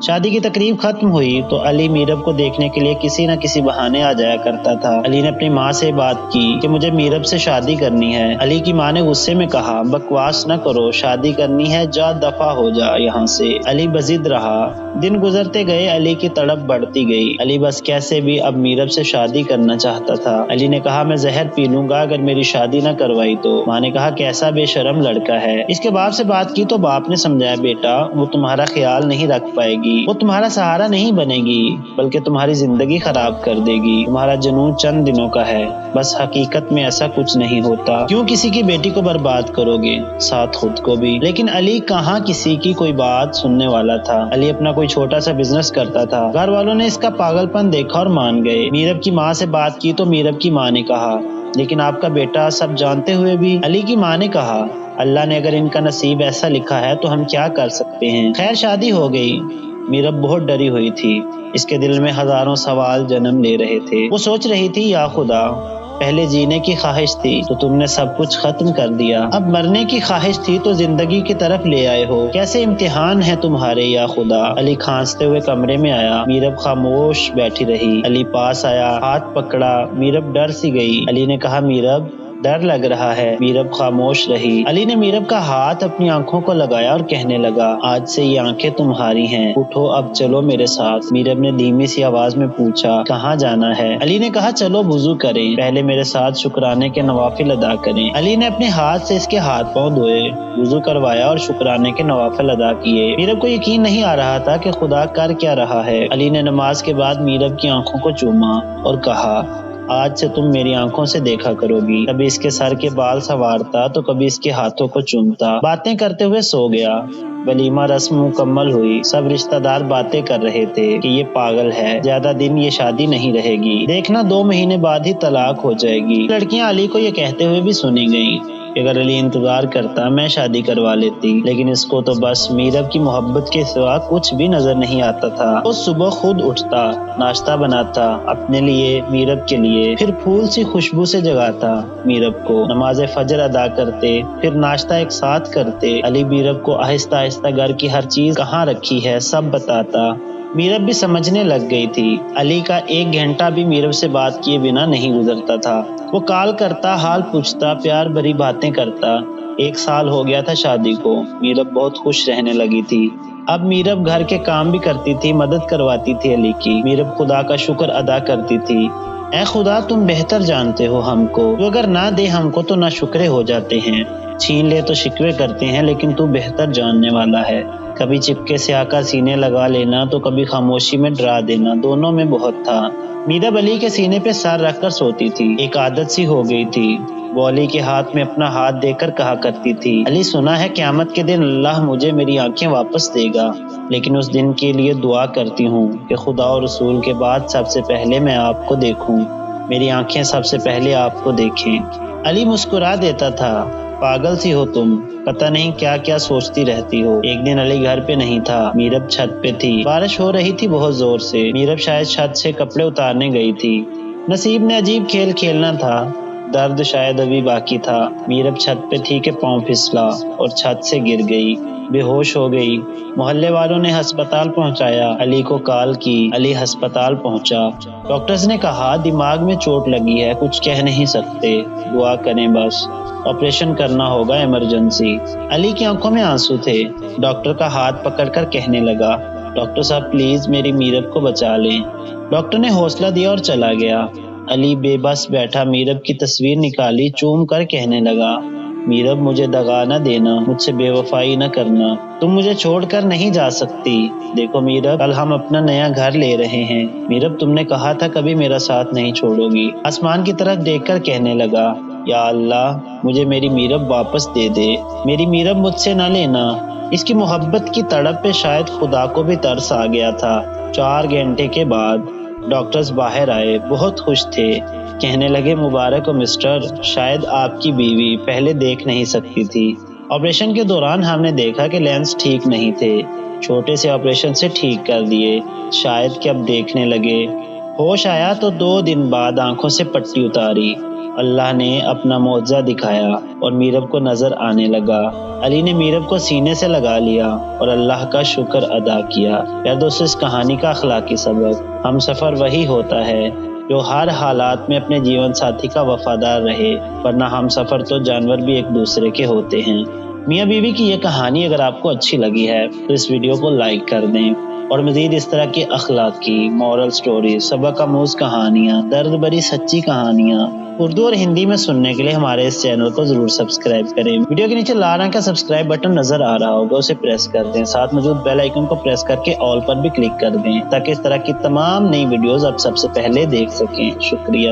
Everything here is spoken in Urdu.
شادی کی تقریب ختم ہوئی تو علی میرب کو دیکھنے کے لیے کسی نہ کسی بہانے آ جایا کرتا تھا۔ علی نے اپنی ماں سے بات کی کہ مجھے میرب سے شادی کرنی ہے۔ علی کی ماں نے غصے میں کہا بکواس نہ کرو، شادی کرنی ہے جا دفع ہو جا یہاں سے۔ علی بضد رہا۔ دن گزرتے گئے، علی کی تڑپ بڑھتی گئی۔ علی بس کیسے بھی اب میرب سے شادی کرنا چاہتا تھا۔ علی نے کہا میں زہر پی لوں گا اگر میری شادی نہ کروائی تو۔ ماں نے کہا کیسا بے شرم لڑکا ہے۔ اس کے باپ سے بات کی تو باپ نے سمجھایا بیٹا وہ تمہارا خیال نہیں رکھ پائے گی، وہ تمہارا سہارا نہیں بنے گی بلکہ تمہاری زندگی خراب کر دے گی۔ تمہارا جنون چند دنوں کا ہے، بس حقیقت میں ایسا کچھ نہیں ہوتا۔ کیوں کسی کی بیٹی کو برباد کرو گے، ساتھ خود کو بھی؟ لیکن علی کہاں کسی کی کوئی بات سننے والا تھا۔ علی اپنا کوئی چھوٹا سا بزنس کرتا تھا۔ گھر والوں نے اس کا پاگل پن دیکھا اور مان گئے۔ میرب کی ماں سے بات کی تو میرب کی ماں نے کہا لیکن آپ کا بیٹا سب جانتے ہوئے بھی؟ علی کی ماں نے کہا اللہ نے اگر ان کا نصیب ایسا لکھا ہے تو ہم کیا کر سکتے ہیں۔ خیر شادی ہو گئی۔ میرب بہت ڈری ہوئی تھی۔ اس کے دل میں ہزاروں سوال جنم لے رہے تھے۔ وہ سوچ رہی تھی یا خدا، پہلے جینے کی خواہش تھی تو تم نے سب کچھ ختم کر دیا، اب مرنے کی خواہش تھی تو زندگی کی طرف لے آئے ہو، کیسے امتحان ہے تمہارے یا خدا۔ علی کھانستے ہوئے کمرے میں آیا۔ میرب خاموش بیٹھی رہی۔ علی پاس آیا، ہاتھ پکڑا۔ میرب ڈر سی گئی۔ علی نے کہا میرب ڈر لگ رہا ہے۔ میرب خاموش رہی۔ علی نے میرب کا ہاتھ اپنی آنکھوں کو لگایا اور کہنے لگا آج سے یہ آنکھیں تمہاری ہیں، اٹھو اب چلو میرے ساتھ۔ میرب نے دھیمی سی آواز میں پوچھا کہاں جانا ہے؟ علی نے کہا چلو وضو کریں، پہلے میرے ساتھ شکرانے کے نوافل ادا کریں۔ علی نے اپنے ہاتھ سے اس کے ہاتھ پاؤں دھوئے، وضو کروایا اور شکرانے کے نوافل ادا کیے۔ میرب کو یقین نہیں آ رہا تھا کہ خدا کر کیا رہا ہے۔ علی نے نماز کے بعد میرب کی آنکھوں کو چوما اور کہا آج سے تم میری آنکھوں سے دیکھا کرو گی۔ کبھی اس کے سر کے بال سنوارتا تو کبھی اس کے ہاتھوں کو چومتا۔ باتیں کرتے ہوئے سو گیا۔ ولیمہ رسم مکمل ہوئی۔ سب رشتہ دار باتیں کر رہے تھے کہ یہ پاگل ہے، زیادہ دن یہ شادی نہیں رہے گی، دیکھنا 2 مہینے بعد ہی طلاق ہو جائے گی۔ لڑکیاں علی کو یہ کہتے ہوئے بھی سنی گئیں کہ اگر علی انتظار کرتا میں شادی کروا لیتی، لیکن اس کو تو بس میرب کی محبت کے سوا کچھ بھی نظر نہیں آتا تھا۔ وہ صبح خود اٹھتا، ناشتہ بناتا اپنے لیے، میرب کے لیے، پھر پھول سی خوشبو سے جگاتا میرب کو، نماز فجر ادا کرتے، پھر ناشتہ ایک ساتھ کرتے۔ علی میرب کو آہستہ آہستہ گھر کی ہر چیز کہاں رکھی ہے سب بتاتا۔ میرب بھی سمجھنے لگ گئی تھی۔ علی کا 1 گھنٹہ بھی میرب سے بات کیے بنا نہیں گزرتا تھا۔ وہ کال کرتا، حال پوچھتا، پیار بھری باتیں کرتا۔ 1 سال ہو گیا تھا شادی کو۔ میرب بہت خوش رہنے لگی تھی۔ اب میرب گھر کے کام بھی کرتی تھی، مدد کرواتی تھی علی کی۔ میرب خدا کا شکر ادا کرتی تھی، اے خدا تم بہتر جانتے ہو ہم کو، تو اگر نہ دے ہم کو تو نہ شکرے ہو جاتے ہیں، چھین لے تو شکوے کرتے ہیں، لیکن تو بہتر جاننے والا ہے۔ کبھی چپکے سے آ کر سینے لگا لینا تو کبھی خاموشی میں ڈرا دینا، دونوں میں بہت تھا۔ میرب علی کے سینے پہ سر رکھ کر سوتی تھی، ایک عادت سی ہو گئی تھی۔ وہ علی کے ہاتھ میں اپنا ہاتھ دے کر کہا کرتی تھی علی سنا ہے قیامت کے دن اللہ مجھے میری آنکھیں واپس دے گا، لیکن اس دن کے لیے دعا کرتی ہوں کہ خدا اور رسول کے بعد سب سے پہلے میں آپ کو دیکھوں، میری آنکھیں سب سے پہلے آپ کو دیکھیں۔ علی مسکرا دیتا تھا، پاگل سی ہو تم، پتہ نہیں کیا کیا سوچتی رہتی ہو۔ ایک دن علی گھر پہ نہیں تھا، میرب چھت پہ تھی، بارش ہو رہی تھی بہت زور سے۔ میرب شاید چھت سے کپڑے اتارنے گئی تھی۔ نصیب نے عجیب کھیل کھیلنا تھا، درد شاید ابھی باقی تھا۔ میرب چھت پہ تھی کہ پاؤں پھسلا اور چھت سے گر گئی، بے ہوش ہو گئی۔ محلے والوں نے ہسپتال پہنچایا، علی کو کال کی، علی ہسپتال پہنچا۔ ڈاکٹرز نے کہا دماغ میں چوٹ لگی ہے، کچھ کہہ نہیں سکتے، دعا کریں بس، آپریشن کرنا ہوگا ایمرجنسی۔ علی کی آنکھوں میں آنسو تھے۔ ڈاکٹر کا ہاتھ پکڑ کر کہنے لگا ڈاکٹر صاحب پلیز میری میرب کو بچا لیں۔ ڈاکٹر نے حوصلہ دیا اور چلا گیا۔ علی بے بس بیٹھا، میرب کی تصویر نکالی، چوم کر کہنے لگا میرب مجھے دغا نہ دینا، مجھ سے بے وفائی نہ کرنا، تم مجھے چھوڑ کر نہیں جا سکتی۔ دیکھو میرب کل ہم اپنا نیا گھر لے رہے ہیں، میرب تم نے کہا تھا کبھی میرا ساتھ نہیں چھوڑو گی۔ آسمان کی طرف دیکھ کر کہنے لگا یا اللہ مجھے میری میرب واپس دے دے، میری میرب مجھ سے نہ لینا۔ اس کی محبت کی تڑپ پہ شاید خدا کو بھی ترس آ گیا تھا۔ 4 گھنٹے کے بعد ڈاکٹرز باہر آئے، بہت خوش تھے، کہنے لگے مبارک ہو مسٹر، شاید آپ کی بیوی پہلے دیکھ نہیں سکتی تھی، آپریشن کے دوران ہم نے دیکھا کہ لینس ٹھیک نہیں تھے، چھوٹے سے آپریشن سے ٹھیک کر دیے، شاید کہ اب دیکھنے لگے۔ ہوش آیا تو 2 دن بعد آنکھوں سے پٹی اتاری، اللہ نے اپنا معجزہ دکھایا اور میرب کو نظر آنے لگا۔ علی نے میرب کو سینے سے لگا لیا اور اللہ کا شکر ادا کیا۔ یار دوستو، اس کہانی کا اخلاقی سبق: ہم سفر وہی ہوتا ہے جو ہر حالات میں اپنے جیون ساتھی کا وفادار رہے، ورنہ ہم سفر تو جانور بھی ایک دوسرے کے ہوتے ہیں۔ میاں بیوی کی یہ کہانی اگر آپ کو اچھی لگی ہے تو اس ویڈیو کو لائک کر دیں، اور مزید اس طرح کی اخلاقی، مورل سٹوریز، سبق آموز کہانیاں، درد بھری سچی کہانیاں اردو اور ہندی میں سننے کے لیے ہمارے اس چینل کو ضرور سبسکرائب کریں۔ ویڈیو کے نیچے لال رنگ کا سبسکرائب بٹن نظر آ رہا ہوگا، اسے پریس کر دیں، ساتھ موجود بیل آئیکن کو پریس کر کے آل پر بھی کلک کر دیں تاکہ اس طرح کی تمام نئی ویڈیوز آپ سب سے پہلے دیکھ سکیں۔ شکریہ۔